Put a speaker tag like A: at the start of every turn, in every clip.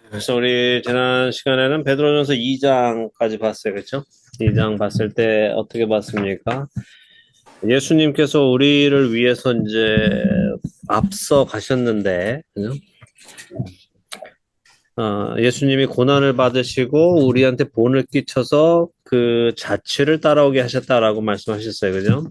A: 그래서 우리 지난 시간에는 베드로전서 2장까지 봤어요. 그렇죠? 2장 봤을 때 어떻게 봤습니까? 예수님께서 우리를 위해서 이제 앞서 가셨는데, 그죠? 예수님이 고난을 받으시고 우리한테 본을 끼쳐서 그 자취를 따라오게 하셨다라고 말씀하셨어요. 그죠?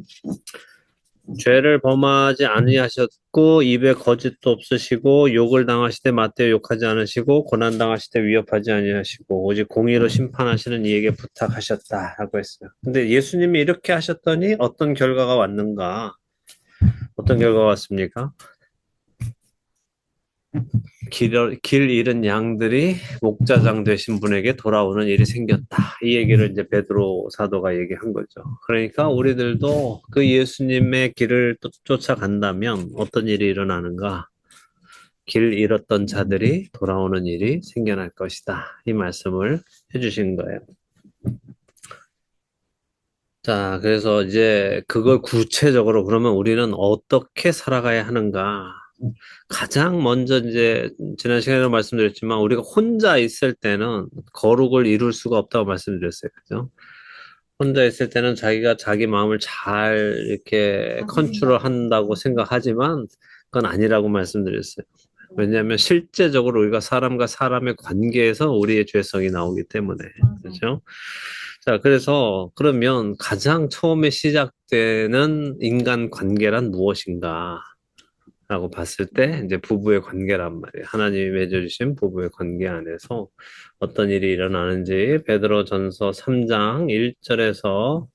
A: 죄를 범하지 아니하셨고 입에 거짓도 없으시고 욕을 당하실 때 맞대어 욕하지 않으시고 고난 당하실 때 위협하지 아니하시고 오직 공의로 심판하시는 이에게 부탁하셨다라고 했어요. 근데 예수님이 이렇게 하셨더니 어떤 결과가 왔는가? 어떤 결과가 왔습니까? 길 잃은 양들이 목자장 되신 분에게 돌아오는 일이 생겼다. 이 얘기를 이제 베드로 사도가 얘기한 거죠. 그러니까 우리들도 그 예수님의 길을 쫓아간다면 어떤 일이 일어나는가? 길 잃었던 자들이 돌아오는 일이 생겨날 것이다. 이 말씀을 해주신 거예요. 자, 그래서 이제 그걸 구체적으로 그러면 우리는 어떻게 살아가야 하는가? 가장 먼저 이제 지난 시간에도 말씀드렸지만 우리가 혼자 있을 때는 거룩을 이룰 수가 없다고 말씀드렸어요. 그죠? 혼자 있을 때는 자기가 자기 마음을 잘 이렇게 컨트롤 한다고 생각하지만 그건 아니라고 말씀드렸어요. 왜냐하면 실제적으로 우리가 사람과 사람의 관계에서 우리의 죄성이 나오기 때문에. 그렇죠? 자, 그래서 그러면 가장 처음에 시작되는 인간 관계란 무엇인가? 라고 봤을 때 이제 부부의 관계란 말이에요. 하나님이 맺어주신 부부의 관계 안에서 어떤 일이 일어나는지 베드로전서 3장 1절에서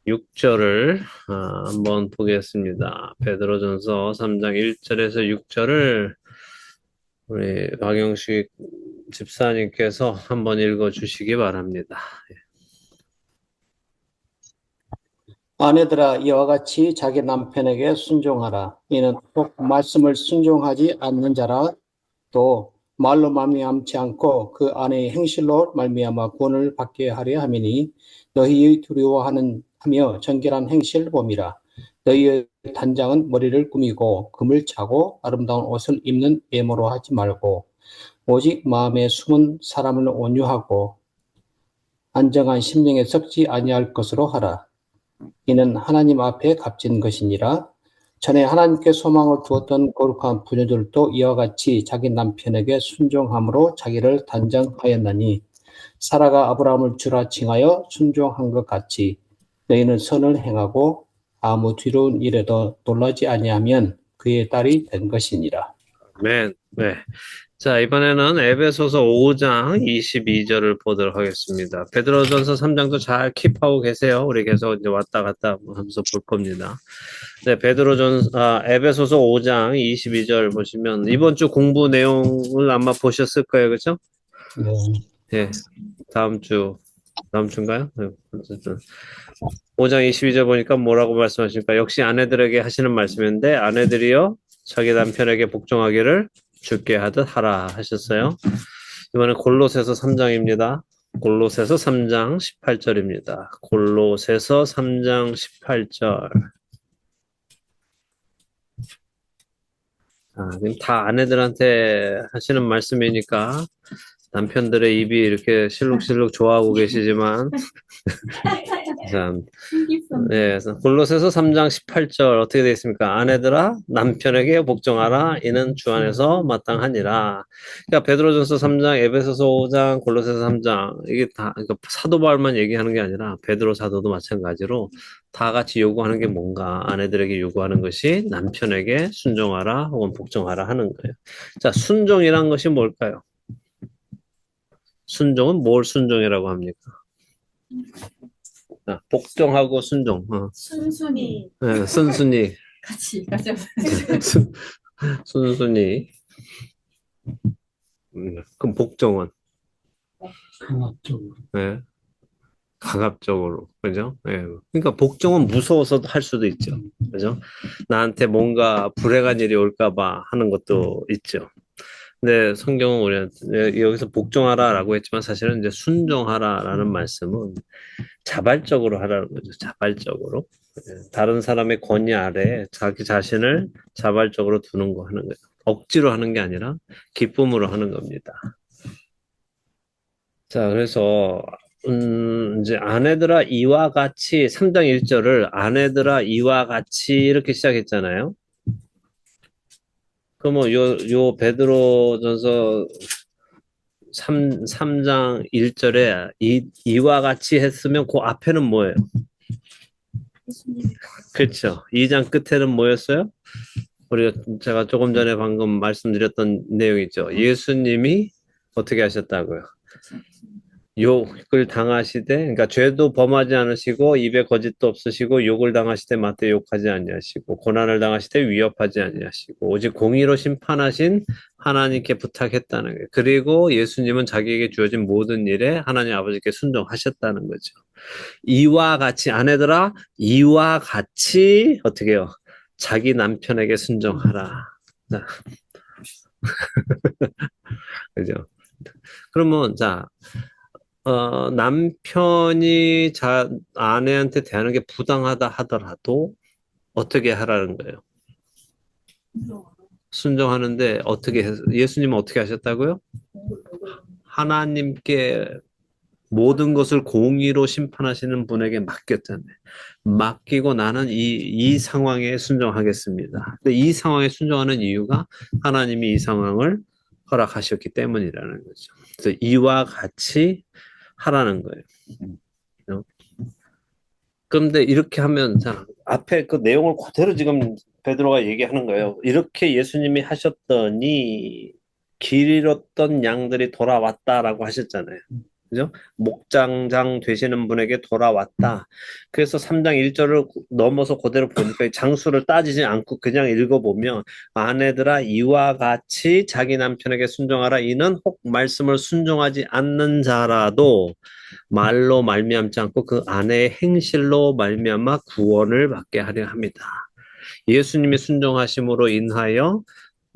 A: 6절을 한번 보겠습니다. 베드로전서 3장 1절에서 6절을 우리 박영식 집사님께서 한번 읽어 주시기 바랍니다.
B: 아내들아 이와 같이 자기 남편에게 순종하라. 이는 꼭 말씀을 순종하지 않는 자라. 또 말로 말미암지 않고 그 아내의 행실로 말미암아 구원을 받게 하려 함이니 너희의 두려워하며 정결한 행실 봄이라. 너희의 단장은 머리를 꾸미고 금을 차고 아름다운 옷을 입는 외모로 하지 말고 오직 마음에 숨은 사람을 온유하고 안정한 심령에 썩지 아니할 것으로 하라. 이는 하나님 앞에 값진 것이니라. 전에 하나님께 소망을 두었던 거룩한 부녀들도 이와 같이 자기 남편에게 순종함으로 자기를 단정하였나니 사라가 아브라함을 주라 칭하여 순종한 것 같이 너희는 선을 행하고 아무 뒤로운 일에도 놀라지 아니하면 그의 딸이 된 것이니라.
A: 아멘. 네. 자, 이번에는 에베소서 5장 22절을 보도록 하겠습니다. 베드로전서 3장도 잘 킵하고 계세요. 우리 계속 이제 왔다 갔다 하면서 볼 겁니다. 네, 에베소서 5장 22절 보시면 이번 주 공부 내용을 아마 보셨을 거예요. 그죠?
B: 네.
A: 네. 다음 주인가요? 네, 어쨌든. 5장 22절 보니까 뭐라고 말씀하십니까? 역시 아내들에게 하시는 말씀인데 아내들이요 자기 남편에게 복종하기를 주께 하듯 하라 하셨어요. 이번엔 골로새서 3장입니다. 골로새서 3장 18절입니다. 골로새서 3장 18절. 지금 다 아내들한테 하시는 말씀이니까 남편들의 입이 이렇게 실룩실룩 좋아하고 계시지만 참, 네, 그래서 골로새서 3장 18절 어떻게 되어 있습니까? 아내들아 남편에게 복종하라 이는 주 안에서 마땅하니라. 그러니까 베드로전서 3장, 에베소서 5장, 골로새서 3장 이게 다 그러니까 사도 바울만 얘기하는 게 아니라 베드로 사도도 마찬가지로 다 같이 요구하는 게 뭔가 아내들에게 요구하는 것이 남편에게 순종하라 혹은 복종하라 하는 거예요. 자, 순종이란 것이 뭘까요? 순종은 뭘 순종이라고 합니까? 복종하고 순종.
C: 순순히
A: 네, 순순히.
C: 같이
A: 순순히. 그럼 복종은?
B: 강압적으로.
A: 네, 강압적으로. 그죠? 네. 그러니까 복종은 무서워서도 할 수도 있죠. 그죠? 나한테 뭔가 불행한 일이 올까봐 하는 것도 있죠. 근데 성경은 우리한테 여기서 복종하라라고 했지만 사실은 이제 순종하라라는 말씀은 자발적으로 하라는 거죠. 자발적으로. 다른 사람의 권위 아래 자기 자신을 자발적으로 두는 거 하는 거예요. 억지로 하는 게 아니라 기쁨으로 하는 겁니다. 자, 그래서, 이제 아내들아 이와 같이 3장 1절을 아내들아 이와 같이 이렇게 시작했잖아요. 그러면 요 베드로전서 3장 1절에 이와 같이 했으면 그 앞에는 뭐예요?
C: 예수님이
A: 그렇죠. 2장 끝에는 뭐였어요? 우리가 제가 조금 전에 방금 말씀드렸던 내용이죠. 예수님이 어떻게 하셨다고요? 욕을 당하시되, 그러니까 죄도 범하지 않으시고 입에 거짓도 없으시고 욕을 당하시되 마태 욕하지 아니하시고 고난을 당하시되 위협하지 아니하시고 오직 공의로 심판하신 하나님께 부탁했다는 거예요. 그리고 예수님은 자기에게 주어진 모든 일에 하나님 아버지께 순종하셨다는 거죠. 이와 같이 아내들아 이와 같이 어떻게 해요? 자기 남편에게 순종하라. 자, 그죠? 그러면 자 남편이 아내한테 대하는 게 부당하다 하더라도 어떻게 하라는 거예요? 순종하는데 예수님은 어떻게 하셨다고요? 하나님께 모든 것을 공의로 심판하시는 분에게 맡겼잖아요. 맡기고 나는 이 상황에 순종하겠습니다. 근데 이 상황에 순종하는 이유가 하나님이 이 상황을 허락하셨기 때문이라는 거죠. 그래서 이와 같이 하라는 거예요. 그런데 이렇게 하면 자 앞에 그 내용을 그대로 지금 베드로가 얘기하는 거예요. 이렇게 예수님이 하셨더니 길 잃었던 양들이 돌아왔다라고 하셨잖아요. 그죠? 목장장 되시는 분에게 돌아왔다. 그래서 3장 1절을 넘어서 그대로 보니까 장수를 따지지 않고 그냥 읽어보면 아내들아 이와 같이 자기 남편에게 순종하라. 이는 혹 말씀을 순종하지 않는 자라도 말로 말미암지 않고 그 아내의 행실로 말미암아 구원을 받게 하려 합니다. 예수님이 순종하심으로 인하여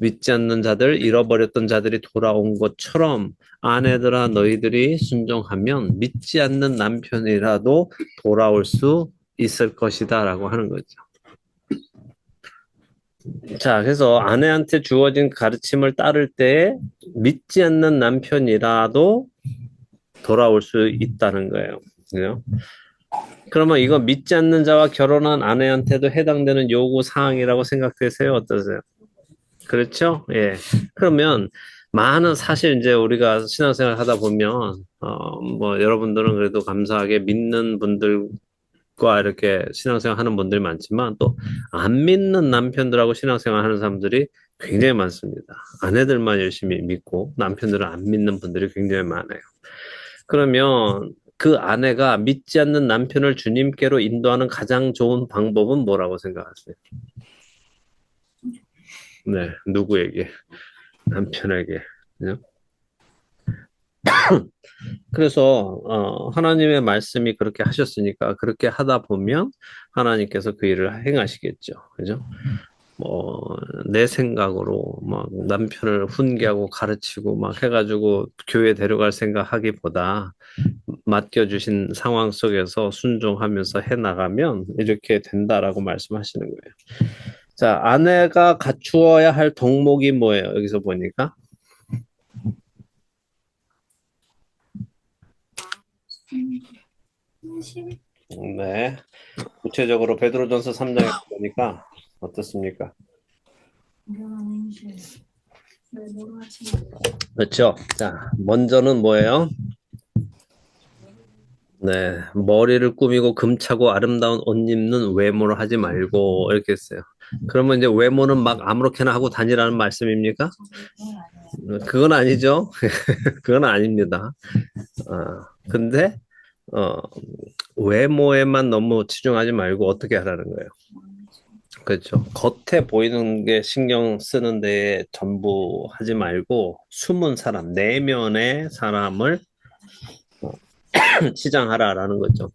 A: 믿지 않는 자들, 잃어버렸던 자들이 돌아온 것처럼 아내들아 너희들이 순종하면 믿지 않는 남편이라도 돌아올 수 있을 것이다 라고 하는 거죠. 자, 그래서 아내한테 주어진 가르침을 따를 때 믿지 않는 남편이라도 돌아올 수 있다는 거예요. 그죠? 그러면 이거 믿지 않는 자와 결혼한 아내한테도 해당되는 요구 사항이라고 생각되세요? 어떠세요? 그렇죠? 예. 그러면 많은 사실 이제 우리가 신앙생활 하다 보면 뭐 여러분들은 그래도 감사하게 믿는 분들과 이렇게 신앙생활 하는 분들이 많지만 또 안 믿는 남편들하고 신앙생활 하는 사람들이 굉장히 많습니다. 아내들만 열심히 믿고 남편들은 안 믿는 분들이 굉장히 많아요. 그러면 그 아내가 믿지 않는 남편을 주님께로 인도하는 가장 좋은 방법은 뭐라고 생각하세요? 네, 누구에게? 남편에게. 그죠? 그래서 하나님의 말씀이 그렇게 하셨으니까 그렇게 하다 보면 하나님께서 그 일을 행하시겠죠. 그죠? 뭐 내 생각으로 막 남편을 훈계하고 가르치고 막 해가지고 교회 데려갈 생각하기보다 맡겨주신 상황 속에서 순종하면서 해 나가면 이렇게 된다라고 말씀하시는 거예요. 자, 아내가 갖추어야 할 덕목이 뭐예요? 여기서 보니까 네, 구체적으로 베드로전서 3장에 보니까 어떻습니까? 그렇죠. 자, 먼저는 뭐예요? 네, 머리를 꾸미고 금차고 아름다운 옷 입는 외모를 하지 말고 이렇게 했어요. 그러면 이제 외모는 막 아무렇게나 하고 다니라는 말씀입니까? 그건 아니죠. 그건 아닙니다. 근데 어, 외모에만 너무 치중하지 말고 어떻게 하라는 거예요? 그렇죠. 겉에 보이는 게 신경 쓰는 데 전부 하지 말고 숨은 사람, 내면의 사람을 치장하라라는 거죠.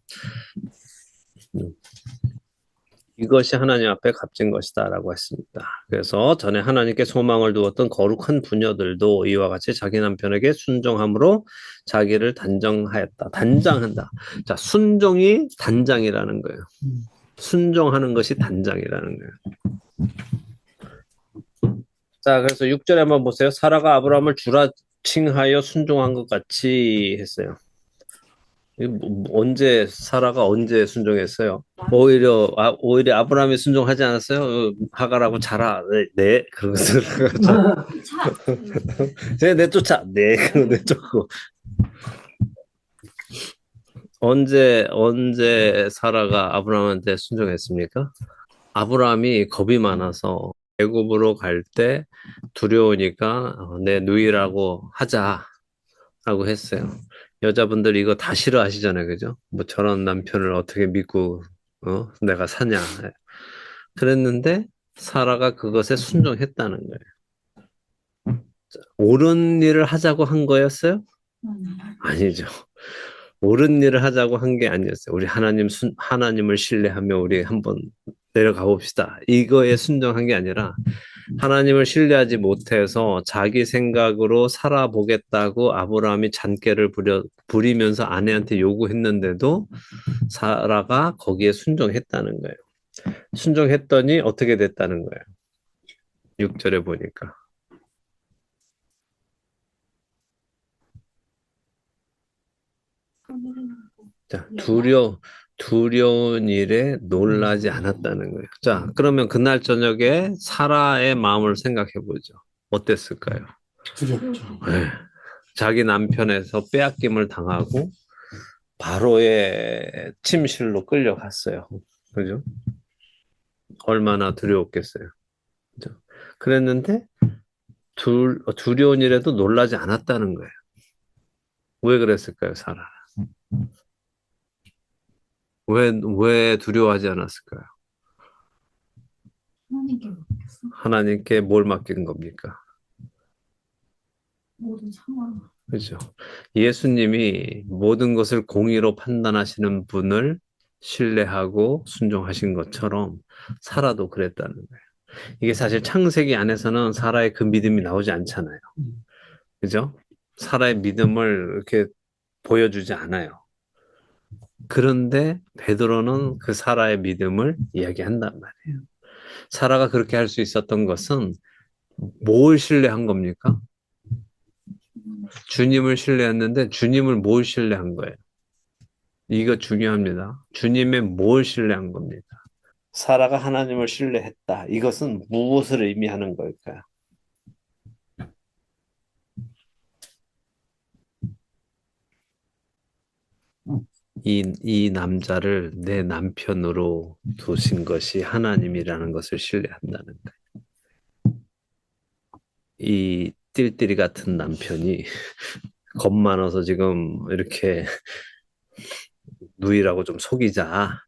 A: 이것이 하나님 앞에 값진 것이다라고 했습니다. 그래서 전에 하나님께 소망을 두었던 거룩한 부녀들도 이와 같이 자기 남편에게 순종함으로 자기를 단정하였다. 단장한다. 자, 순종이 단장이라는 거예요. 순종하는 것이 단장이라는 거예요. 자, 그래서 6절에 한번 보세요. 사라가 아브라함을 칭하여 순종한 것 같이 했어요. 언제 사라가 언제 순종했어요? 오히려 아브라함이 순종하지 않았어요? 하갈하고 자라. 네, 네. 그러면서
C: 차.
A: 쟤 내쫓아. 네. 그러고 내쫓고. 언제 사라가 아브라함한테 순종했습니까? 아브라함이 겁이 많아서 애굽으로 갈 때 두려우니까 내 누이라고 하자라고 했어요. 여자분들 이거 다 싫어하시잖아요, 그죠? 뭐 저런 남편을 어떻게 믿고 내가 사냐. 그랬는데 사라가 그것에 순종했다는 거예요. 옳은 일을 하자고 한 거였어요? 아니죠. 옳은 일을 하자고 한 게 아니었어요. 우리 하나님을 신뢰하며 우리 한번 내려가 봅시다. 이거에 순종한 게 아니라 하나님을 신뢰하지 못해서 자기 생각으로 살아보겠다고 아브라함이 잔꾀를 부리면서 아내한테 요구했는데도 사라가 거기에 순종했다는 거예요. 순종했더니 어떻게 됐다는 거예요. 6절에 보니까. 자, 두려운 일에 놀라지 않았다는 거예요. 자, 그러면 그날 저녁에 사라의 마음을 생각해 보죠. 어땠을까요?
B: 두렵죠.
A: 네. 자기 남편에서 빼앗김을 당하고 바로의 침실로 끌려갔어요. 그죠? 얼마나 두려웠겠어요. 그죠? 그랬는데 두려운 일에도 놀라지 않았다는 거예요. 왜 그랬을까요, 사라? 왜 두려워하지 않았을까요?
C: 하나님께 맡겼어.
A: 하나님께 뭘 맡긴 겁니까?
C: 모든 상황.
A: 그죠? 예수님이 모든 것을 공의로 판단하시는 분을 신뢰하고 순종하신 것처럼 사라도 그랬다는 거예요. 이게 사실 창세기 안에서는 사라의 그 믿음이 나오지 않잖아요. 그죠? 사라의 믿음을 이렇게 보여주지 않아요. 그런데 베드로는 그 사라의 믿음을 이야기한단 말이에요. 사라가 그렇게 할 수 있었던 것은 뭘 신뢰한 겁니까? 주님을 신뢰했는데 주님을 뭘 신뢰한 거예요? 이거 중요합니다. 주님의 뭘 신뢰한 겁니다. 사라가 하나님을 신뢰했다. 이것은 무엇을 의미하는 걸까요? 이 남자를 내 남편으로 두신 것이 하나님이라는 것을 신뢰한다는 거예요. 이 띨띨이 같은 남편이 겁 많아서 지금 이렇게 누이라고 좀 속이자.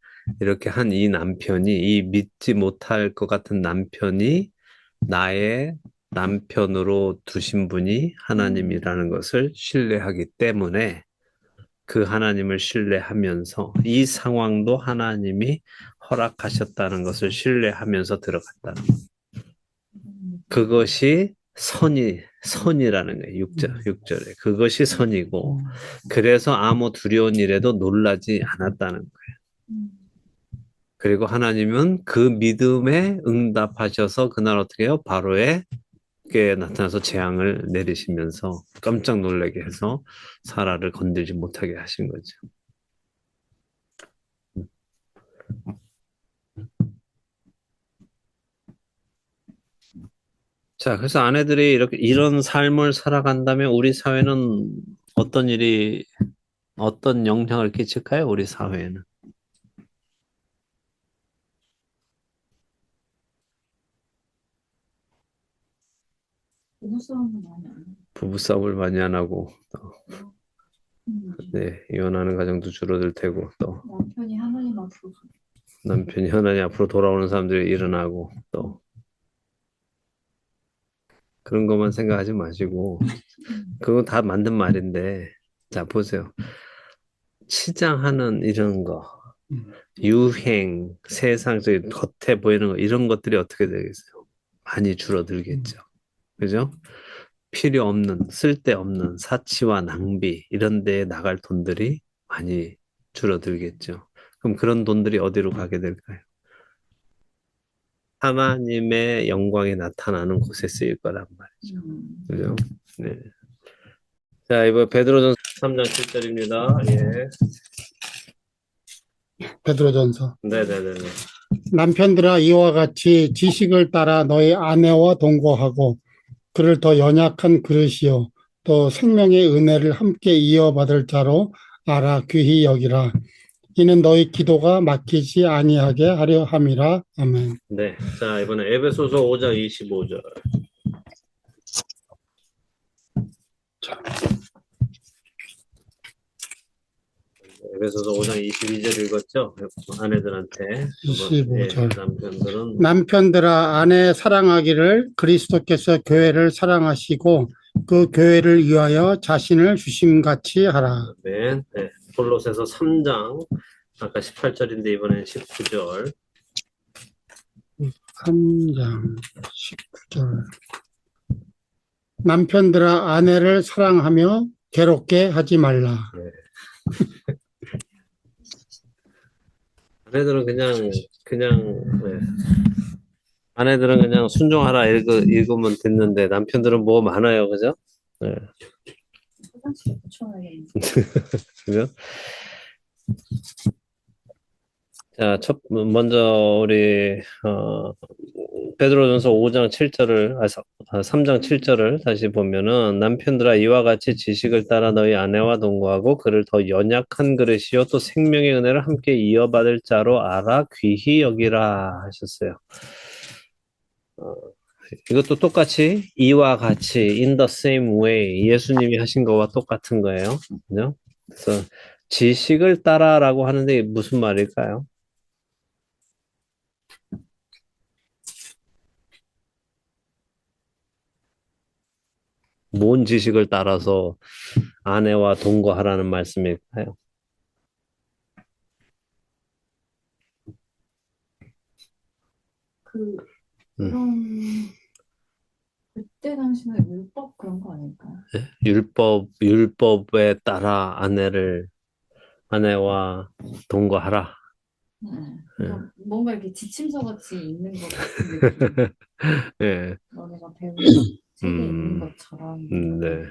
A: 이렇게 한 이 남편이, 이 믿지 못할 것 같은 남편이 나의 남편으로 두신 분이 하나님이라는 것을 신뢰하기 때문에 그 하나님을 신뢰하면서 이 상황도 하나님이 허락하셨다는 것을 신뢰하면서 들어갔다는 거예요. 그것이 선이라는 거예요. 6절에. 그것이 선이고, 그래서 아무 두려운 일에도 놀라지 않았다는 거예요. 그리고 하나님은 그 믿음에 응답하셔서 그날 어떻게 해요? 바로에게 나타나서 재앙을 내리시면서 깜짝 놀라게 해서 사라를 건들지 못하게 하신 거죠. 자, 그래서 아내들이 이런 삶을 살아간다면 우리 사회는 어떤 영향을 끼칠까요? 우리 사회에는.
C: 부부싸움은 많이 안 해.
A: 부부싸움을 많이 안 하고, 네, 이혼하는 가정도 줄어들 테고, 또
C: 남편이 하나님 앞으로
A: 남편이 하나님 앞으로 돌아오는 사람들이 일어나고, 또 그런 것만 생각하지 마시고, 그거 다 맞는 말인데, 자, 보세요. 치장하는 이런 거, 유행, 세상적인 겉에 보이는 거, 이런 것들이 어떻게 되겠어요? 많이 줄어들겠죠. 그죠? 필요 없는, 쓸데없는 사치와 낭비, 이런 데에 나갈 돈들이 많이 줄어들겠죠. 그럼 그런 돈들이 어디로 가게 될까요? 하나님의 영광이 나타나는 곳에 쓰일 거란 말이죠. 그죠? 네. 자, 이번 베드로전서 3장 7절입니다. 예.
D: 베드로전서.
A: 네네네네.
D: 남편들아 이와 같이 지식을 따라 너희 아내와 동거하고 그를 더 연약한 그릇이요 또 생명의 은혜를 함께 이어받을 자로 알아 귀히 여기라. 이는 너희 기도가 막히지 아니하게 하려 함이라. 아멘.
A: 네. 자, 이번에 에베소서 5장 25절. 에베소서 5장 22절 읽었죠? 아내들한테.
D: 25절.
A: 남편들은
D: 남편들아 아내 사랑하기를 그리스도께서 교회를 사랑하시고 그 교회를 위하여 자신을 주심같이 하라.
A: 네. 골로새서 3장 아까 18절인데 이번엔 19절.
D: 3장 19절. 남편들아 아내를 사랑하며 괴롭게 하지 말라.
A: 아내들은 네. 아내들은 그냥 순종하라 읽으면 됐는데 남편들은 뭐 많아요, 그죠? 네.
C: 화장실에 붙여놔야겠네.
A: 그죠? 자, 먼저 우리 베드로전서 5장 7절을 3장 7절을 다시 보면은 남편들아 이와 같이 지식을 따라 너희 아내와 동거하고 그를 더 연약한 그릇이요 또 생명의 은혜를 함께 이어받을 자로 알아 귀히 여기라 하셨어요. 이것도 똑같이 이와 같이 in the same way 예수님이 하신 거와 똑같은 거예요. 그죠? 그래서 지식을 따라라고 하는데 무슨 말일까요? 뭔 지식을 따라서 아내와 동거하라는 말씀일까요?
C: 그런 그때 당시는 율법 그런 거 아닐까요?
A: 율법에 따라 아내와 동거하라.
C: 네. 그러니까 뭔가 이렇게 지침서 같이 있는 것 같은 느낌.
A: 예,
C: 너네가 배운 책에 있는 것처럼.
A: 네. 예.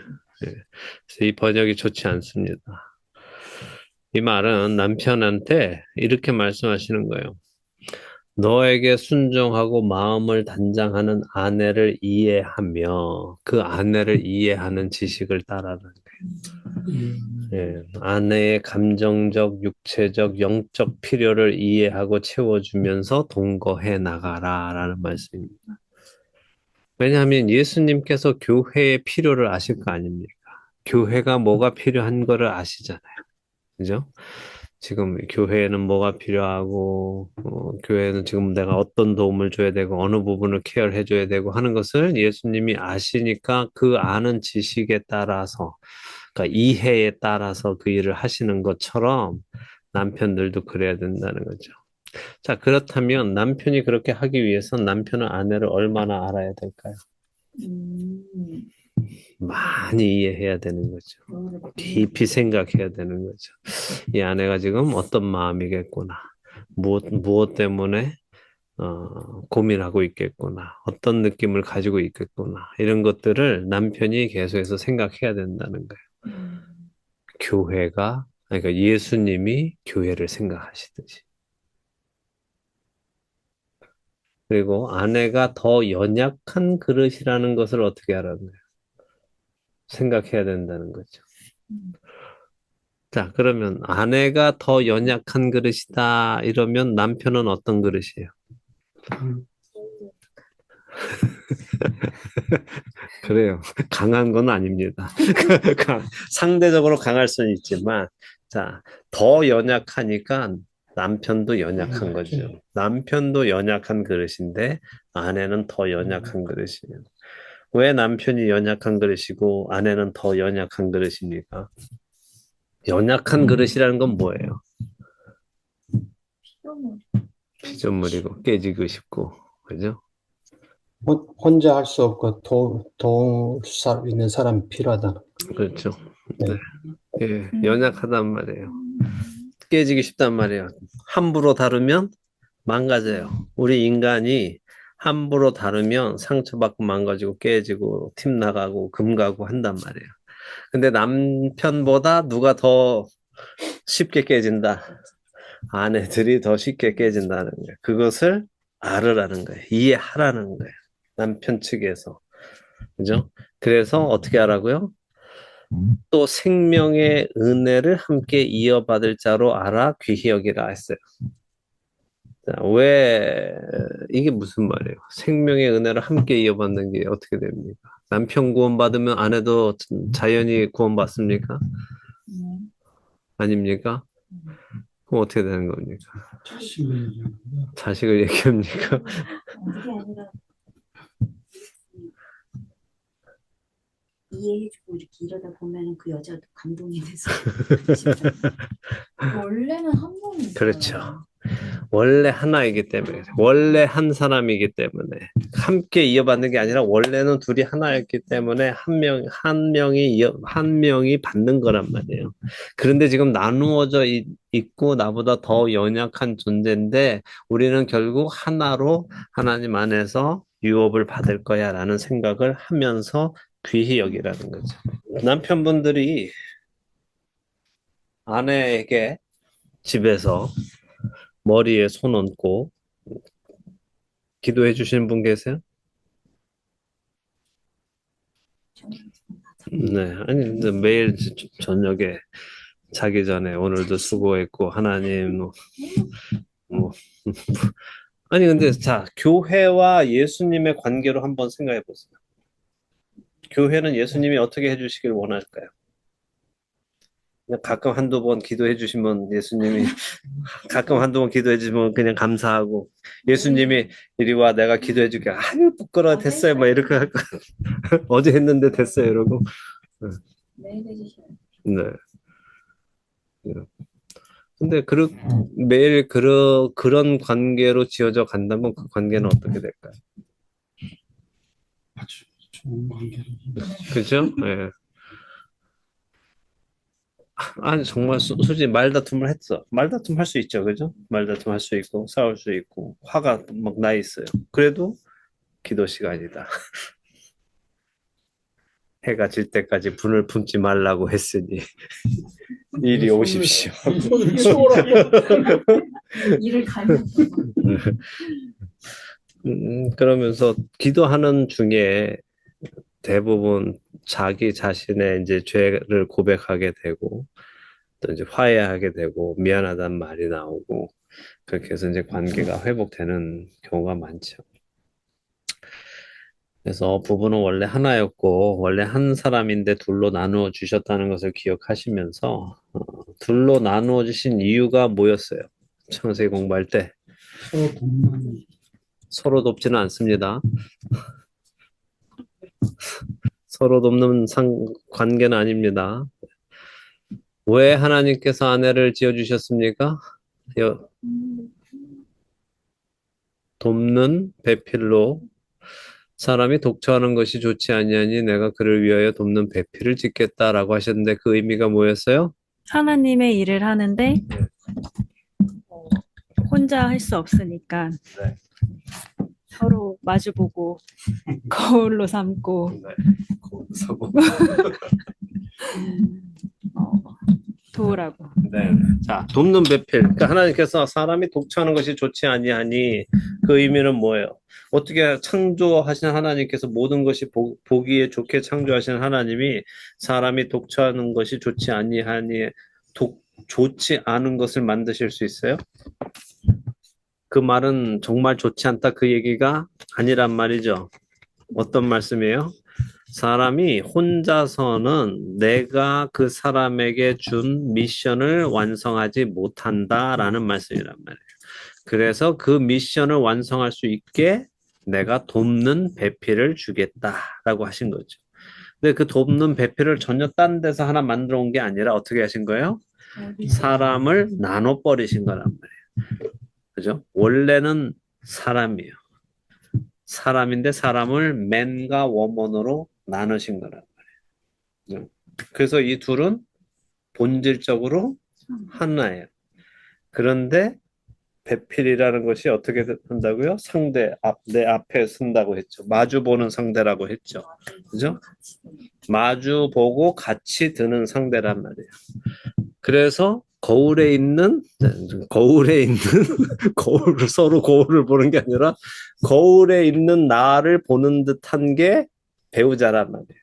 A: 그래서 이 번역이 좋지 않습니다. 이 말은 남편한테 이렇게 말씀하시는 거예요. 너에게 순종하고 마음을 단장하는 아내를 이해하며 그 아내를 이해하는 지식을 따라라. 예, 아내의 감정적, 육체적, 영적 필요를 이해하고 채워주면서 동거해 나가라라는 말씀입니다. 왜냐하면 예수님께서 교회의 필요를 아실 거 아닙니까? 교회가 뭐가 필요한 거를 아시잖아요. 그죠? 지금 교회에는 뭐가 필요하고, 교회는 지금 내가 어떤 도움을 줘야 되고, 어느 부분을 케어를 해줘야 되고 하는 것을 예수님이 아시니까 그 아는 지식에 따라서, 그러니까 이해에 따라서 그 일을 하시는 것처럼 남편들도 그래야 된다는 거죠. 자, 그렇다면 남편이 그렇게 하기 위해서 남편은 아내를 얼마나 알아야 될까요?
C: 음,
A: 많이 이해해야 되는 거죠.
C: 그거를
A: 깊이 생각해야 되는 거죠. 이 아내가 지금 어떤 마음이겠구나. 무엇 때문에 고민하고 있겠구나. 어떤 느낌을 가지고 있겠구나. 이런 것들을 남편이 계속해서 생각해야 된다는 거예요. 그러니까 예수님이 교회를 생각하시듯이. 그리고 아내가 더 연약한 그릇이라는 것을 어떻게 알았나요? 생각해야 된다는 거죠. 자, 그러면 아내가 더 연약한 그릇이다 이러면 남편은 어떤 그릇이에요? 그래요. 강한 건 아닙니다. 상대적으로 강할 수는 있지만, 자, 더 연약하니까 남편도 연약한 거죠. 남편도 연약한 그릇인데 아내는 더 연약한 그릇이에요. 왜 남편이 연약한 그릇이고 아내는 더 연약한 그릇입니까? 연약한 그릇이라는 건 뭐예요?
C: 피조물.
A: 피조물이고 깨지고 싶고, 그죠?
B: 혼자 할 수 없고 도울 수 있는 사람이 필요하다.
A: 그렇죠.
B: 네.
A: 예, 연약하단 말이에요. 깨지기 쉽단 말이에요. 함부로 다루면 망가져요. 우리 인간이 함부로 다루면 상처받고 망가지고 깨지고 팀 나가고 금 가고 한단 말이에요. 근데 남편보다 누가 더 쉽게 깨진다? 아내들이 더 쉽게 깨진다는 거예요. 그것을 알으라는 거예요. 이해하라는 거예요. 남편 측에서. 그죠? 그래서 어떻게 하라고요? 또 생명의 은혜를 함께 이어받을 자로 알아 귀히 여기라 했어요. 자, 왜 이게 무슨 말이에요? 생명의 은혜를 함께 이어받는 게 어떻게 됩니까? 남편 구원받으면 아내도 자연히 구원받습니까?
C: 네.
A: 아닙니까?
C: 음.
A: 그럼 어떻게 되는 겁니까?
D: 자식을 얘기합니다.
A: 자식을 얘기합니까?
E: 그게 아니라 이해해주고 이렇게 이러다 보면은 그 여자도 감동이 돼서
C: 원래는 한 몸이잖아요.
A: 그렇죠. 원래 하나이기 때문에, 원래 한 사람이기 때문에, 함께 이어받는 게 아니라 원래는 둘이 하나였기 때문에 한 명이 받는 거란 말이에요. 그런데 지금 나누어져 있고 나보다 더 연약한 존재인데 우리는 결국 하나로 하나님 안에서 유업을 받을 거야라는 생각을 하면서 귀히 여기라는 거죠. 남편분들이 아내에게 집에서 머리에 손 얹고 기도해 주시는 분 계세요? 네, 아니, 근데 매일 저녁에 자기 전에 오늘도 수고했고, 하나님, 뭐, 아니, 근데 자, 교회와 예수님의 관계로 한번 생각해 보세요. 교회는 예수님이 어떻게 해주시길 원할까요? 그냥 가끔 한두 번 기도해 주시면 예수님이 가끔 한두 번 기도해 주시면 그냥 감사하고 예수님이 이리 와 내가 기도해 줄게 아유 부끄러워 됐어요 막 이렇게 할 거 어제 했는데 됐어요 이러고
C: 매일 해주셔야
A: 네. 네. 근데 매일 그런 관계로 지어져 간다면 그 관계는 어떻게 될까요?
D: 아주 좋은 관계를.
A: 그죠? 예. 아니 정말 솔직히 말다툼을 했어. 말다툼 할 수 있죠, 그죠? 말다툼 할 수 있고 싸울 수 있고 화가 막 나 있어요. 그래도 기도 시간이다. 해가 질 때까지 분을 품지 말라고 했으니 이리 오십시오.
D: 손을 치워라.
C: 일을 갈면서
A: 그러면서 기도하는 중에 대부분 자기 자신의 이제 죄를 고백하게 되고 또 이제 화해하게 되고 미안하다는 말이 나오고 그렇게 해서 이제 관계가 회복되는 경우가 많죠. 그래서 부부는 원래 하나였고 원래 한 사람인데 둘로 나누어 주셨다는 것을 기억하시면서 둘로 나누어 주신 이유가 뭐였어요? 창세기 공부할 때
D: 서로 돕는
A: 서로 돕지는 않습니다. 서로 돕는 관계는 아닙니다. 왜 하나님께서 아내를 지어주셨습니까? 돕는 배필로 사람이 독처하는 것이 좋지 아니하니 내가 그를 위하여 돕는 배필을 짓겠다라고 하셨는데 그 의미가 뭐였어요?
F: 하나님의 일을 하는데 혼자 할 수 없으니까
A: 네.
F: 서로 마주보고 거울로 삼고 도우라고.
A: 네. 자, 돕는 배필. 그러니까 하나님께서 사람이 독처하는 것이 좋지 아니하니 그 의미는 뭐예요? 어떻게 창조하신 하나님께서 모든 것이 보기에 좋게 창조하신 하나님이 사람이 독처하는 것이 좋지 아니하니 좋지 않은 것을 만드실 수 있어요? 그 말은 정말 좋지 않다 그 얘기가 아니란 말이죠. 어떤 말씀이에요? 사람이 혼자서는 내가 그 사람에게 준 미션을 완성하지 못한다라는 말씀이란 말이에요. 그래서 그 미션을 완성할 수 있게 내가 돕는 배필을 주겠다라고 하신 거죠. 근데 그 돕는 배필을 전혀 딴 데서 하나 만들어 온 게 아니라 어떻게 하신 거예요? 사람을 나눠 버리신 거란 말이에요. 그죠? 원래는 사람이에요. 사람인데 사람을 맨과 워먼으로 나누신 거란 말이에요. 그래서 이 둘은 본질적으로 하나예요. 그런데 배필이라는 것이 어떻게 한다고요? 내 앞에 쓴다고 했죠. 마주 보는 상대라고 했죠. 그죠? 마주 보고 같이 드는 상대란 말이에요. 그래서 거울에 있는 거울을 서로 거울을 보는 게 아니라 거울에 있는 나를 보는 듯한 게 배우자란 말이에요.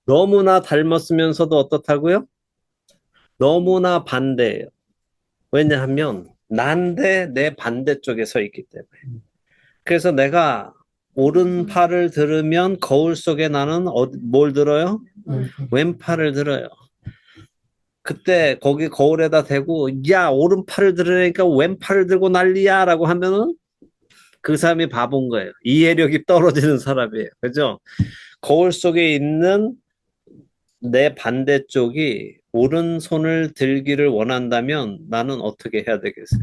A: 너무나 닮았으면서도 어떻다고요? 너무나 반대예요. 왜냐하면 난데 내 반대쪽에 서 있기 때문에. 그래서 내가 오른팔을 들으면 거울 속에 나는 뭘 들어요? 왼팔을 들어요. 그때 거기 거울에다 대고 야 오른팔을 들으니까 왼팔을 들고 난리야 라고 하면은 그 사람이 바본 거예요. 이해력이 떨어지는 사람이에요. 그죠? 거울 속에 있는 내 반대쪽이 오른손을 들기를 원한다면 나는 어떻게 해야 되겠어요?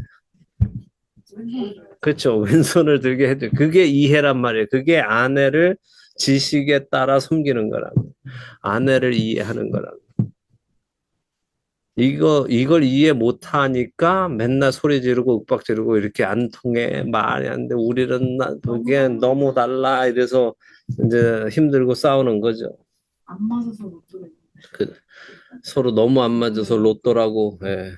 A: 그렇죠. 왼손을 들게 해줘. 그게 이해란 말이에요. 그게 아내를 지식에 따라 섬기는 거라고. 아내를 이해하는 거라고. 이걸 이해 못하니까 맨날 소리 지르고 윽박 지르고 이렇게 안 통해. 말이 안 돼. 우리는 그게 너무 달라. 이래서 이제 힘들고 싸우는 거죠.
C: 안 맞아서 못 들어요.
A: 서로 너무 안 맞아서 로또라고. 예.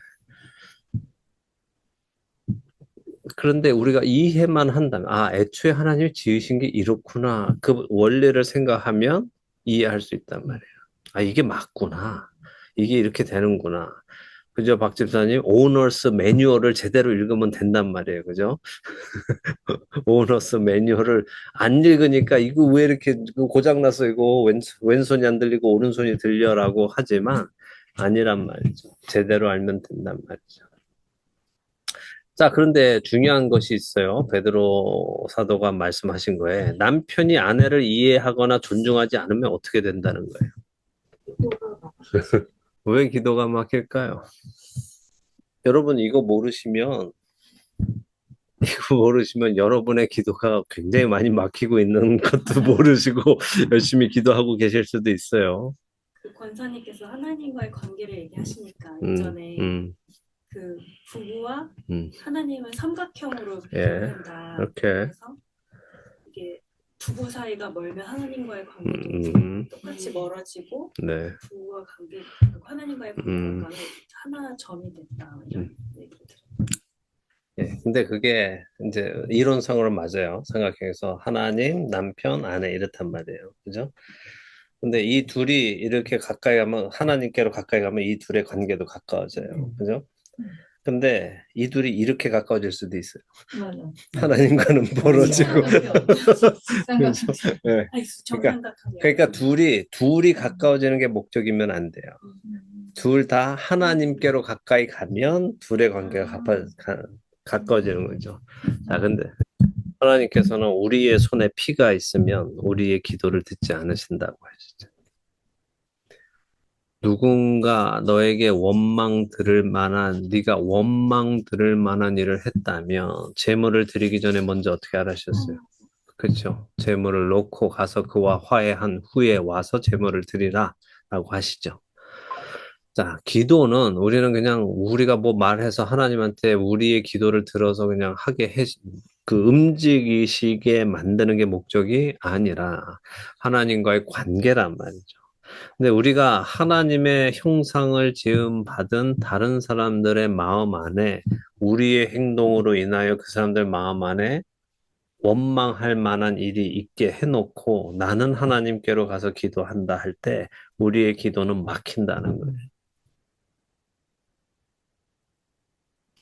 A: 그런데 우리가 이해만 한다면, 애초에 하나님이 지으신 게 이렇구나. 그 원리를 생각하면 이해할 수 있단 말이에요. 이게 맞구나. 이게 이렇게 되는구나. 그죠, 박 집사님? 오너스 매뉴얼을 제대로 읽으면 된단 말이에요. 그죠? 오너스 매뉴얼을 안 읽으니까 이거 왜 이렇게 고장났어? 이거 왼손이 안 들리고 오른손이 들려라고 하지만 아니란 말이죠. 제대로 알면 된단 말이죠. 자, 그런데 중요한 것이 있어요. 베드로 사도가 말씀하신 거에 남편이 아내를 이해하거나 존중하지 않으면 어떻게 된다는 거예요. 왜 기도가 막힐까요? 여러분 이거 모르시면 여러분의 기도가 굉장히 많이 막히고 있는 것도 모르시고 열심히 기도하고 계실 수도 있어요.
E: 그 권사님께서 하나님과의 관계를 얘기하시니까
A: 음,
E: 이전에
A: 음,
E: 그 부부와
A: 음.
E: 하나님을 삼각형으로
A: 예,
E: 보는다.
A: 이렇게.
E: 그래서 이게 부부 사이가 멀면 하나님과의 관계도 똑같이 멀어지고
A: 네.
E: 부부와 관계, 하나님과의
A: 음.
E: 관계가 하나 점이 됐다. 이런 얘기를 들어요.
A: 예, 근데 그게 이제 이론상으로 맞아요. 삼각형에서 하나님, 남편, 아내 이렇단 말이에요. 그죠? 근데 이 둘이 이렇게 가까이 가면 하나님께로 가까이 가면 이 둘의 관계도 가까워져요. 그죠? 근데 이 둘이 이렇게 가까워질 수도 있어요.
C: 맞아.
A: 하나님과는 멀어지고. 그죠? 예. 그러니까 둘이 가까워지는 게 목적이면 안 돼요. 둘 다 하나님께로 가까이 가면 둘의 관계가 가까워지는 거죠. 자, 근데 하나님께서는 우리의 손에 피가 있으면 우리의 기도를 듣지 않으신다고 하시죠. 누군가 너에게 네가 원망 들을 만한 일을 했다면 제물을 드리기 전에 먼저 어떻게 하셨어요? 그렇죠. 제물을 놓고 가서 그와 화해한 후에 와서 제물을 드리라 라고 하시죠. 자, 기도는 우리는 그냥 우리가 뭐 말해서 하나님한테 우리의 기도를 들어서 그냥 움직이시게 만드는 게 목적이 아니라 하나님과의 관계란 말이죠. 근데 우리가 하나님의 형상을 지음 받은 다른 사람들의 마음 안에 우리의 행동으로 인하여 그 사람들 마음 안에 원망할 만한 일이 있게 해놓고 나는 하나님께로 가서 기도한다 할 때 우리의 기도는 막힌다는 거예요.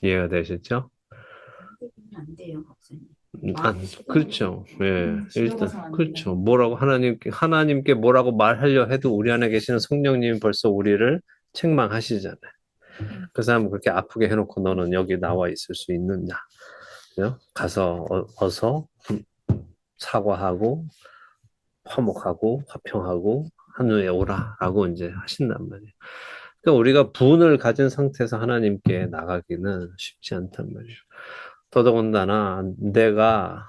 A: 이해가 되시죠?
E: 안 돼요, 목사님.
A: 그렇죠. 예,
C: 기도가
A: 일단,
C: 안
A: 그렇죠. 뭐라고 하나님께 뭐라고 말하려 해도 우리 안에 계시는 성령님이 벌써 우리를 책망하시잖아요. 그 사람 그렇게 아프게 해놓고 너는 여기 나와 있을 수 있느냐. 그죠? 가서 어서 사과하고, 화목하고, 화평하고, 하늘에 오라라고 이제 하신단 말이에요. 그러니까 우리가 분을 가진 상태에서 하나님께 나가기는 쉽지 않단 말이에요. 더더군다나 내가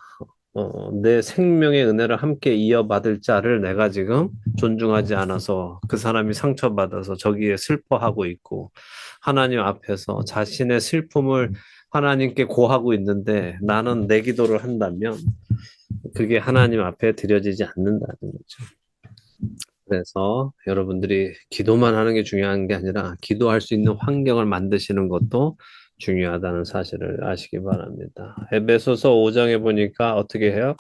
A: 내 생명의 은혜를 함께 이어받을 자를 내가 지금 존중하지 않아서 그 사람이 상처받아서 저기에 슬퍼하고 있고 하나님 앞에서 자신의 슬픔을 하나님께 고하고 있는데 나는 내 기도를 한다면 그게 하나님 앞에 드려지지 않는다는 거죠. 그래서 여러분들이 기도만 하는 게 중요한 게 아니라 기도할 수 있는 환경을 만드시는 것도 중요하다는 사실을 아시기 바랍니다. 에베소서 5장에 보니까 어떻게 해요?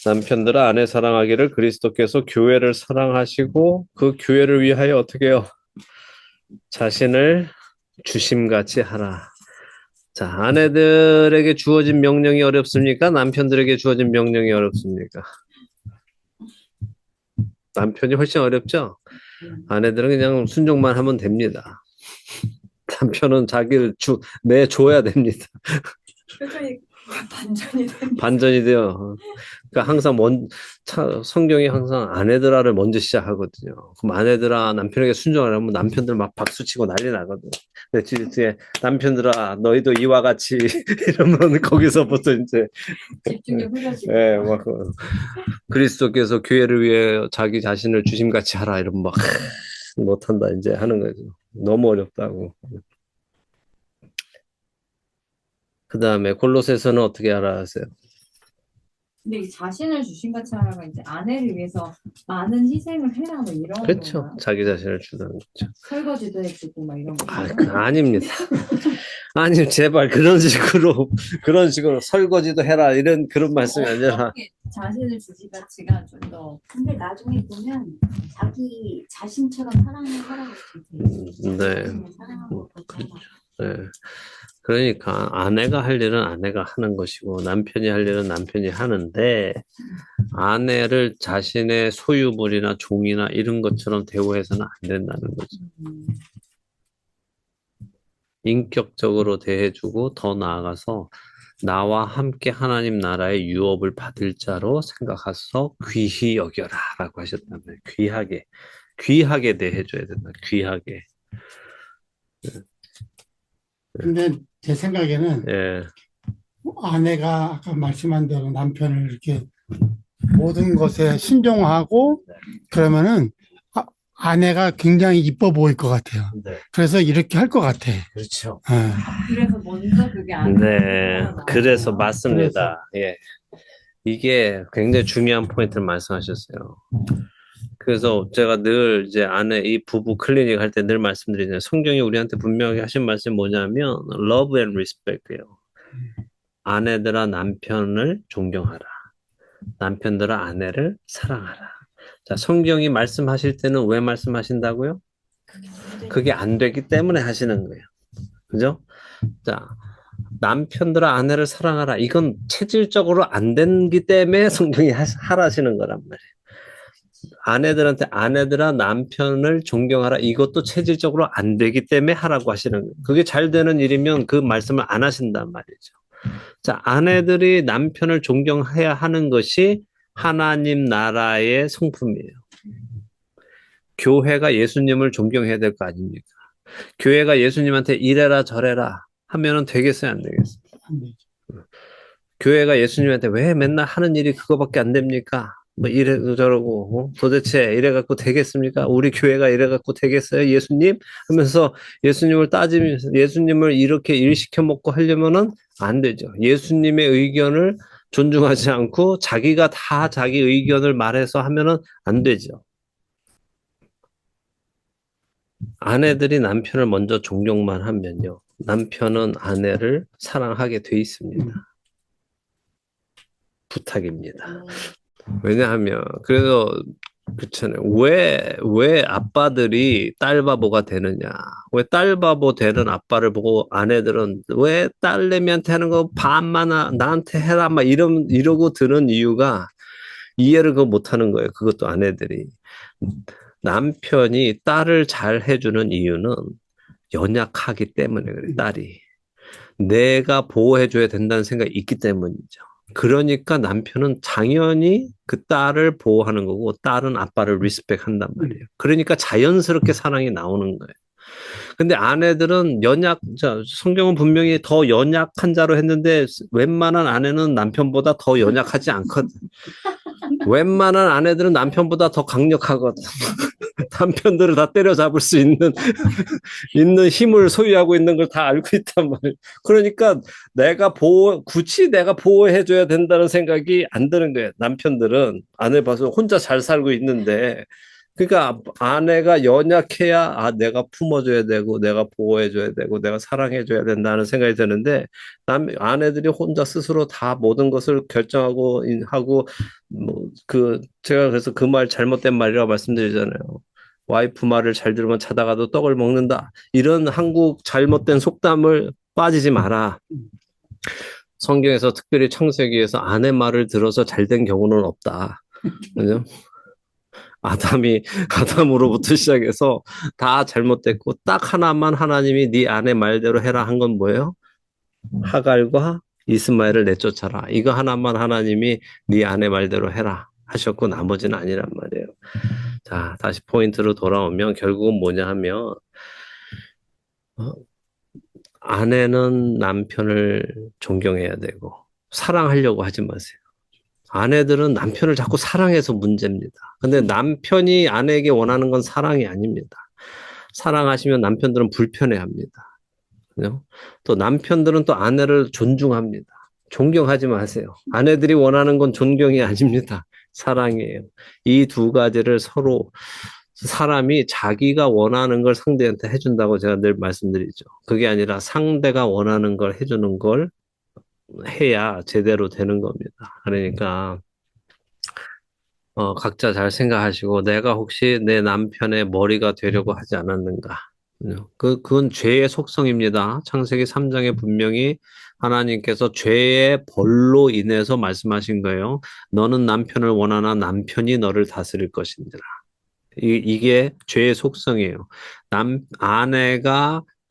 A: 남편들아 아내 사랑하기를 그리스도께서 교회를 사랑하시고 그 교회를 위하여 어떻게 해요? 자신을 주심같이 하라. 자, 아내들에게 주어진 명령이 어렵습니까? 남편들에게 주어진 명령이 어렵습니까? 남편이 훨씬 어렵죠? 아내들은 그냥 순종만 하면 됩니다. 남편은 자기를 내줘야 됩니다.
C: 표정이 반전이 됩니다.
A: 반전이 돼요. 그러니까 항상 성경이 항상 아내들아를 먼저 시작하거든요. 그럼 아내들아 남편에게 순종하려면 남편들 막 박수치고 난리 나거든. 근데 뒤에 남편들아 너희도 이와 같이 이러면 거기서부터 이제
C: 집중력 흐려지고.
A: 예, 막 그리스도께서 교회를 위해 자기 자신을 주심같이 하라 이러면 막 못한다 이제 하는 거죠. 너무 어렵다고. 그 다음에 골로새서는 어떻게 알아하세요?
C: 근데 이 자신을 주신같이 하라가 이제 아내를 위해서 많은 희생을 해라 뭐 이런
A: 그렇죠.
C: 건가요?
A: 자기 자신을 주는 거죠.
C: 설거지도 해주고 막 이런 거.
A: 아닙니다. 아니, 제발 그런 식으로 설거지도 해라 이런 그런 말씀이 아니라
C: 어떻게 자신을 주시가치가 좀 더
E: 근데 나중에 보면 자기 자신처럼 사랑하라고 돼.
A: 네.
E: 사랑하고 그렇게
A: 네. 그러니까 아내가 할 일은 아내가 하는 것이고 남편이 할 일은 남편이 하는데 아내를 자신의 소유물이나 종이나 이런 것처럼 대우해서는 안 된다는 거죠. 인격적으로 대해주고 더 나아가서 나와 함께 하나님 나라의 유업을 받을 자로 생각해서 귀히 여겨라 라고 하셨단 말이에요. 귀하게 대해줘야 된다. 귀하게.
D: 근데 제 생각에는
A: 예.
D: 아내가 아까 말씀한 대로 남편을 이렇게 모든 것에 신종하고 그러면은 아내가 굉장히 이뻐 보일 것 같아요.
A: 네.
D: 그래서 이렇게 할 것 같아.
A: 그렇죠.
D: 예.
C: 그래서 먼저 그게 안
A: 네. 그래서 맞습니다. 예. 이게 굉장히 중요한 포인트를 말씀하셨어요. 그래서 제가 늘 이제 이 부부 클리닉 할 때 늘 말씀드리잖아요. 성경이 우리한테 분명히 하신 말씀이 뭐냐면 love and respect예요. 아내들아 남편을 존경하라. 남편들아 아내를 사랑하라. 자, 성경이 말씀하실 때는 왜 말씀하신다고요? 그게 안 되기 때문에 하시는 거예요. 그죠? 자, 남편들아 아내를 사랑하라. 이건 체질적으로 안 되기 때문에 성경이 하라시는 거란 말이에요. 아내들한테 아내들아 남편을 존경하라. 이것도 체질적으로 안 되기 때문에 하라고 하시는 거예요. 그게 잘 되는 일이면 그 말씀을 안 하신단 말이죠. 자, 아내들이 남편을 존경해야 하는 것이 하나님 나라의 성품이에요. 교회가 예수님을 존경해야 될 거 아닙니까? 교회가 예수님한테 이래라 저래라 하면은 되겠어요, 안 되겠어요?
D: 안 되죠.
A: 교회가 예수님한테 왜 맨날 하는 일이 그거밖에 안 됩니까? 뭐 이래 저러고 도대체 이래 갖고 되겠습니까? 우리 교회가 이래 갖고 되겠어요? 예수님? 하면서 예수님을 따지면서 예수님을 이렇게 일시켜 먹고 하려면은 안 되죠. 예수님의 의견을 존중하지 않고 자기가 다 자기 의견을 말해서 하면은 안 되죠. 아내들이 남편을 먼저 존경만 하면요. 남편은 아내를 사랑하게 돼 있습니다. 부탁입니다. 왜냐하면 그래서 그렇잖아요. 왜 아빠들이 딸 바보가 되느냐? 왜 딸 바보 되는 아빠를 보고 아내들은 왜 딸내미한테 하는 거 반만 나한테 해라 막 이러고 드는 이유가 이해를 못 하는 거예요. 그것도 아내들이. 남편이 딸을 잘 해주는 이유는 연약하기 때문에 그래, 딸이. 내가 보호해줘야 된다는 생각이 있기 때문이죠. 그러니까 남편은 당연히 그 딸을 보호하는 거고 딸은 아빠를 리스펙한단 말이에요. 그러니까 자연스럽게 사랑이 나오는 거예요. 근데 아내들은 성경은 분명히 더 연약한 자로 했는데 웬만한 아내는 남편보다 더 연약하지 않거든. 웬만한 아내들은 남편보다 더 강력하거든. 남편들을 다 때려잡을 수 있는 있는 힘을 소유하고 있는 걸 다 알고 있단 말이에요. 그러니까 굳이 내가 보호해줘야 된다는 생각이 안 드는 거예요. 남편들은 아내 봐서 혼자 잘 살고 있는데, 그러니까 아내가 연약해야 내가 품어줘야 되고 내가 보호해줘야 되고 내가 사랑해줘야 된다는 생각이 드는데, 아내들이 혼자 스스로 다 모든 것을 결정하고 하고 제가 그래서 그 말 잘못된 말이라고 말씀드리잖아요. 와이프 말을 잘 들으면 자다가도 떡을 먹는다. 이런 한국 잘못된 속담을 빠지지 마라. 성경에서 특별히 창세기에서 아내 말을 들어서 잘된 경우는 없다. 그죠? 아담으로부터 시작해서 다 잘못됐고 딱 하나만 하나님이 네 아내 말대로 해라 한 건 뭐예요? 하갈과 이스마엘을 내쫓아라. 이거 하나만 하나님이 네 아내 말대로 해라 하셨고 나머지는 아니란 말이에요. 자, 다시 포인트로 돌아오면 결국은 뭐냐 하면 아내는 남편을 존경해야 되고 사랑하려고 하지 마세요. 아내들은 남편을 자꾸 사랑해서 문제입니다. 근데 남편이 아내에게 원하는 건 사랑이 아닙니다. 사랑하시면 남편들은 불편해합니다. 그죠? 또 남편들은 또 아내를 존중합니다. 존경하지 마세요. 아내들이 원하는 건 존경이 아닙니다. 사랑이에요. 이 두 가지를 서로 사람이 자기가 원하는 걸 상대한테 해준다고 제가 늘 말씀드리죠. 그게 아니라 상대가 원하는 걸 해주는 걸 해야 제대로 되는 겁니다. 그러니까 각자 잘 생각하시고 내가 혹시 내 남편의 머리가 되려고 하지 않았는가? 그건 죄의 속성입니다. 창세기 3장에 분명히 하나님께서 죄의 벌로 인해서 말씀하신 거예요. 너는 남편을 원하나 남편이 너를 다스릴 것이니라. 이게 죄의 속성이에요.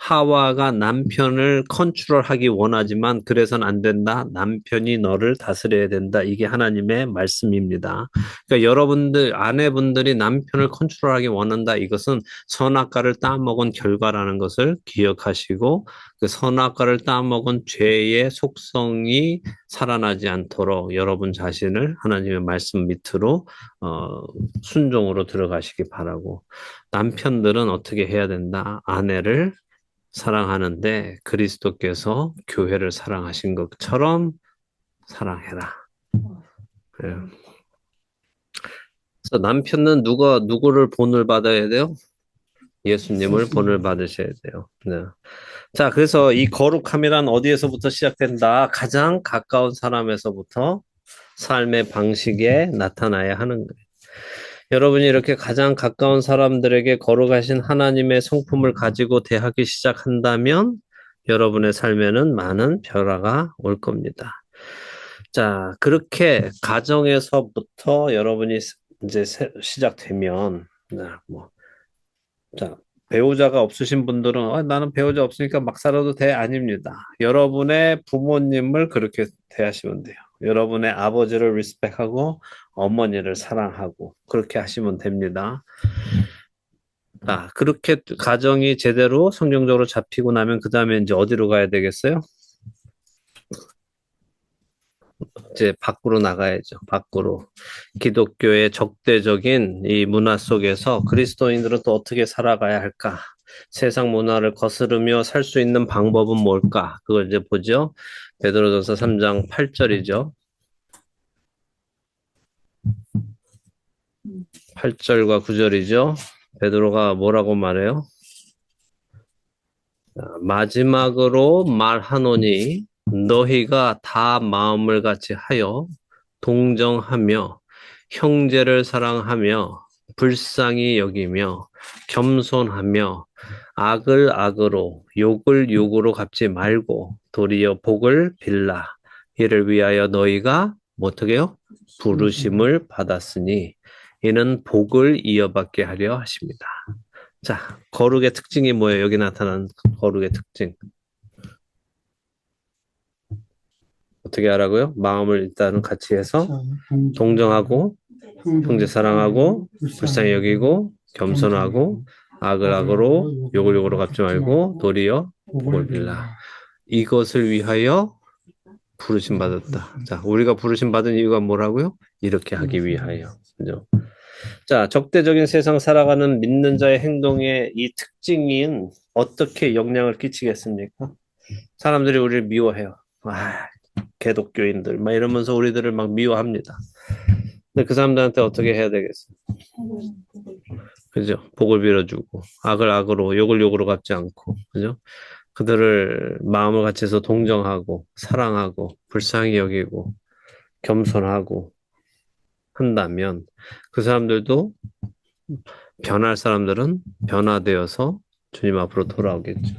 A: 하와가 남편을 컨트롤하기 원하지만 그래서는 안 된다. 남편이 너를 다스려야 된다. 이게 하나님의 말씀입니다. 그러니까 아내분들이 남편을 컨트롤하기 원한다. 이것은 선악과를 따먹은 결과라는 것을 기억하시고 그 선악과를 따먹은 죄의 속성이 살아나지 않도록 여러분 자신을 하나님의 말씀 밑으로 순종으로 들어가시기 바라고, 남편들은 어떻게 해야 된다? 아내를 사랑하는데 그리스도께서 교회를 사랑하신 것처럼 사랑해라. 네. 그래서 남편은 누구를 본을 받아야 돼요? 예수님을 본을 받으셔야 돼요. 네. 자, 그래서 이 거룩함이란 어디에서부터 시작된다? 가장 가까운 사람에서부터 삶의 방식에 나타나야 하는 거예요. 여러분이 이렇게 가장 가까운 사람들에게 거룩하신 하나님의 성품을 가지고 대하기 시작한다면 여러분의 삶에는 많은 변화가 올 겁니다. 자, 그렇게 가정에서부터 여러분이 이제 시작되면, 배우자가 없으신 분들은 나는 배우자 없으니까 막 살아도 돼. 아닙니다. 여러분의 부모님을 그렇게 대하시면 돼요. 여러분의 아버지를 리스펙하고 어머니를 사랑하고 그렇게 하시면 됩니다. 그렇게 가정이 제대로 성경적으로 잡히고 나면 그 다음에 이제 어디로 가야 되겠어요? 이제 밖으로 나가야죠. 밖으로. 기독교의 적대적인 이 문화 속에서 그리스도인들은 또 어떻게 살아가야 할까? 세상 문화를 거스르며 살 수 있는 방법은 뭘까? 그걸 이제 보죠. 베드로전서 3장 8절이죠. 8절과 9절이죠. 베드로가 뭐라고 말해요? 마지막으로 말하노니 너희가 다 마음을 같이 하여 동정하며 형제를 사랑하며 불쌍히 여기며 겸손하며 악을 악으로 욕을 욕으로 갚지 말고 도리어 복을 빌라. 이를 위하여 너희가 어떻게 해요? 부르심을 받았으니 이는 복을 이어받게 하려 하십니다. 자, 거룩의 특징이 뭐예요? 여기 나타난 거룩의 특징. 어떻게 하라고요? 마음을 일단은 같이 해서 동정하고 형제 사랑하고 불쌍히 여기고 겸손하고 악을 악으로 욕을 욕으로 갚지 말고 도리어 복을 빌라. 이것을 위하여 부르심 받았다. 자, 우리가 부르심 받은 이유가 뭐라고요? 이렇게 하기 위하여. 그죠? 자, 적대적인 세상 살아가는 믿는 자의 행동의 이 특징인 어떻게 영향을 끼치겠습니까? 사람들이 우리를 미워해요. 아, 개독교인들 막 이러면서 우리들을 막 미워합니다. 근데 그 사람들한테 어떻게 해야 되겠어요? 그죠? 복을 빌어주고 악을 악으로 욕을 욕으로 갚지 않고 그죠? 그들을 마음을 같이서 동정하고 사랑하고 불쌍히 여기고 겸손하고 한다면 그 사람들도 변할 사람들은 변화되어서 주님 앞으로 돌아오겠죠.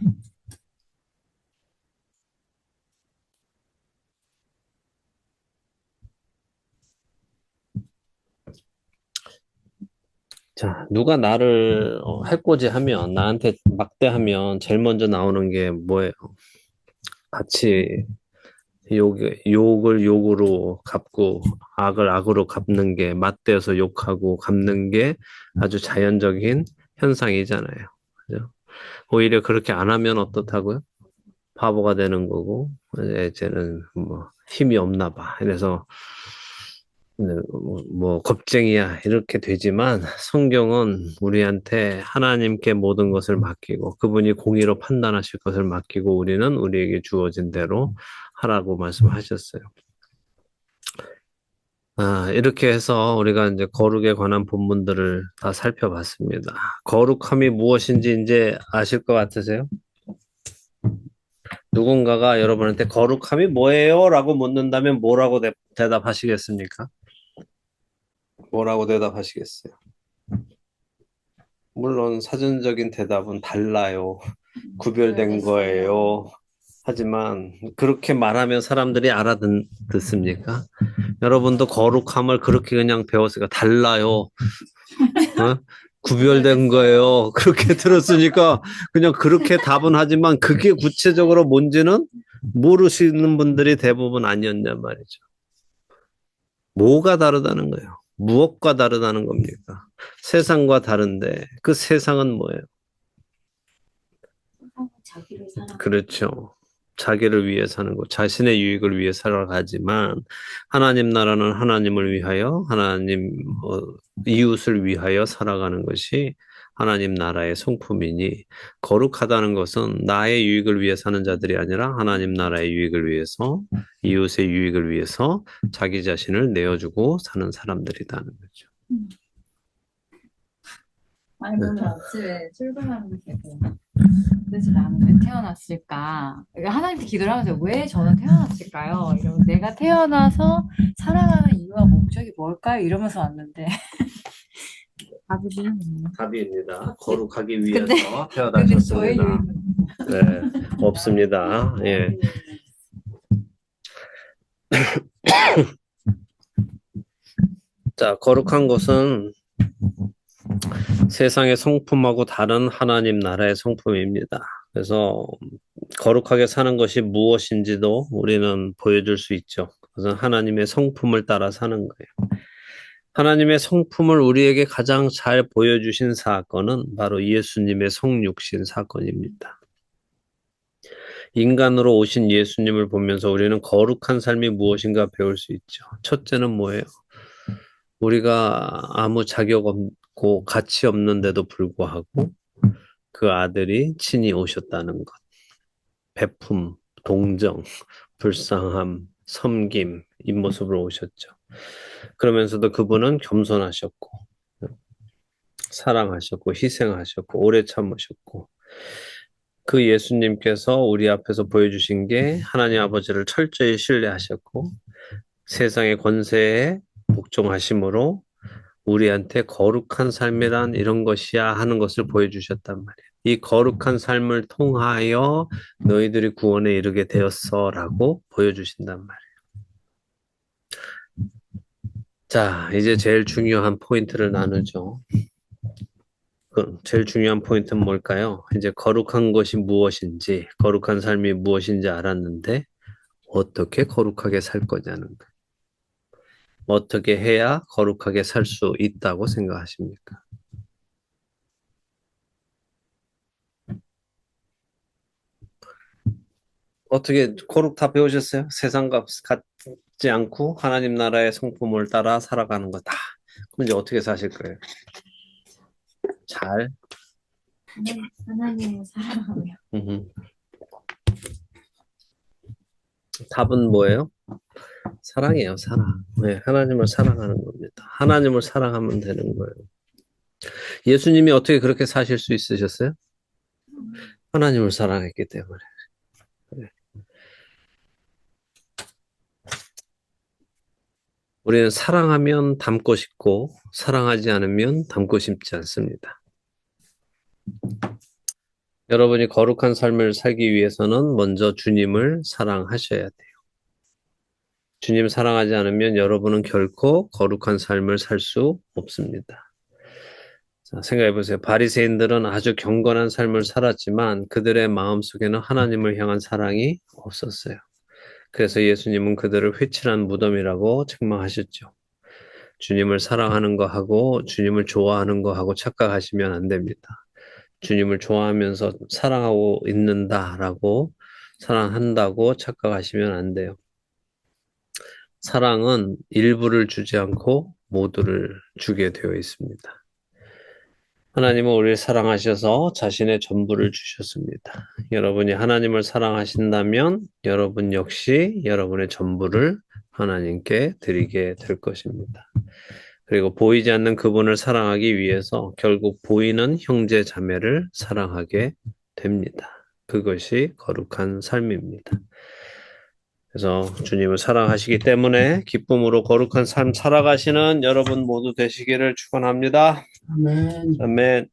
A: 자, 누가 나를 해코지하면 나한테 막대하면 제일 먼저 나오는 게 뭐예요? 같이 욕을 욕으로 갚고 악을 악으로 갚는 게 맞대어서 욕하고 갚는 게 아주 자연적인 현상이잖아요. 그죠? 오히려 그렇게 안 하면 어떻다고요? 바보가 되는 거고 이제 쟤는 뭐 힘이 없나 봐. 이래서 뭐 겁쟁이야 이렇게 되지만 성경은 우리한테 하나님께 모든 것을 맡기고 그분이 공의로 판단하실 것을 맡기고 우리는 우리에게 주어진 대로 하라고 말씀하셨어요. 이렇게 해서 우리가 이제 거룩에 관한 본문들을 다 살펴봤습니다. 거룩함이 무엇인지 이제 아실 것 같으세요? 누군가가 여러분한테 거룩함이 뭐예요? 라고 묻는다면 뭐라고 대답하시겠습니까? 뭐라고 대답하시겠어요? 물론 사전적인 대답은 달라요. 구별된 거예요. 하지만 그렇게 말하면 사람들이 알아듣습니까? 여러분도 거룩함을 그렇게 그냥 배웠으니까 달라요. 구별된 거예요. 그렇게 들었으니까 그냥 그렇게 답은 하지만 그게 구체적으로 뭔지는 모르시는 분들이 대부분 아니었냔 말이죠. 뭐가 다르다는 거예요? 무엇과 다르다는 겁니까? 세상과 다른데 그 세상은 뭐예요?
E: 자기를 사랑.
A: 그렇죠. 자기를 위해 사는 것, 자신의 유익을 위해 살아가지만 하나님 나라는 하나님을 위하여 하나님 이웃을 위하여 살아가는 것이 하나님 나라의 성품이니 거룩하다는 것은 나의 유익을 위해 사는 자들이 아니라 하나님 나라의 유익을 위해서 이웃의 유익을 위해서 자기 자신을 내어주고 사는 사람들이라는 거죠.
C: 아니 오늘 아침에 출근하는 게 도대체 나는 왜 태어났을까? 그러니까 하나님께 기도를 하면서 왜 저는 태어났을까요? 이러면 내가 태어나서 살아가는 이유와 목적이 뭘까요? 이러면서 왔는데 답이
A: 답입니다. 거룩하기
C: 근데-
A: 위해서
C: 근데 저의
A: 태어나셨습니다.
C: 유익은
A: 네, 없습니다. 예. 자, 거룩한 것은 세상의 성품하고 다른 하나님 나라의 성품입니다. 그래서 거룩하게 사는 것이 무엇인지도 우리는 보여줄 수 있죠. 그것은 하나님의 성품을 따라 사는 거예요. 하나님의 성품을 우리에게 가장 잘 보여주신 사건은 바로 예수님의 성육신 사건입니다. 인간으로 오신 예수님을 보면서 우리는 거룩한 삶이 무엇인가 배울 수 있죠. 첫째는 뭐예요? 우리가 아무 자격 없고 가치 없는데도 불구하고 그 아들이 친히 오셨다는 것. 베품, 동정, 불쌍함, 섬김, 이 모습으로 오셨죠. 그러면서도 그분은 겸손하셨고, 사랑하셨고, 희생하셨고, 오래 참으셨고, 그 예수님께서 우리 앞에서 보여주신 게 하나님 아버지를 철저히 신뢰하셨고, 세상의 권세에 복종하심으로 우리한테 거룩한 삶이란 이런 것이야 하는 것을 보여주셨단 말이에요. 이 거룩한 삶을 통하여 너희들이 구원에 이르게 되었어라고 보여주신단 말이에요. 자, 이제 제일 중요한 포인트를 나누죠. 제일 중요한 포인트는 뭘까요? 이제 거룩한 것이 무엇인지, 거룩한 삶이 무엇인지 알았는데 어떻게 거룩하게 살 거냐는 거. 어떻게 해야 거룩하게 살 수 있다고 생각하십니까? 어떻게 거룩 다 배우셨어요? 세상 같지 않고 하나님 나라의 성품을 따라 살아가는 거다. 그럼 이제 어떻게 사실 거예요? 잘.
C: 하나님을 사랑하며.
A: 음흠. 답은 뭐예요? 사랑이에요, 사랑. 네, 하나님을 사랑하는 겁니다. 하나님을 사랑하면 되는 거예요. 예수님이 어떻게 그렇게 사실 수 있으셨어요? 하나님을 사랑했기 때문에. 네. 우리는 사랑하면 닮고 싶고, 사랑하지 않으면 닮고 싶지 않습니다. 여러분이 거룩한 삶을 살기 위해서는 먼저 주님을 사랑하셔야 돼요. 주님 사랑하지 않으면 여러분은 결코 거룩한 삶을 살 수 없습니다. 자, 생각해 보세요. 바리새인들은 아주 경건한 삶을 살았지만 그들의 마음속에는 하나님을 향한 사랑이 없었어요. 그래서 예수님은 그들을 회칠한 무덤이라고 책망하셨죠. 주님을 사랑하는 거하고 주님을 좋아하는 거하고 착각하시면 안 됩니다. 주님을 좋아하면서 사랑하고 있는다라고 사랑한다고 착각하시면 안 돼요. 사랑은 일부를 주지 않고 모두를 주게 되어 있습니다. 하나님은 우리를 사랑하셔서 자신의 전부를 주셨습니다. 여러분이 하나님을 사랑하신다면 여러분 역시 여러분의 전부를 하나님께 드리게 될 것입니다. 그리고 보이지 않는 그분을 사랑하기 위해서 결국 보이는 형제 자매를 사랑하게 됩니다. 그것이 거룩한 삶입니다. 그래서 주님을 사랑하시기 때문에 기쁨으로 거룩한 삶 살아가시는 여러분 모두 되시기를 축원합니다.
D: 아멘.
A: 아멘.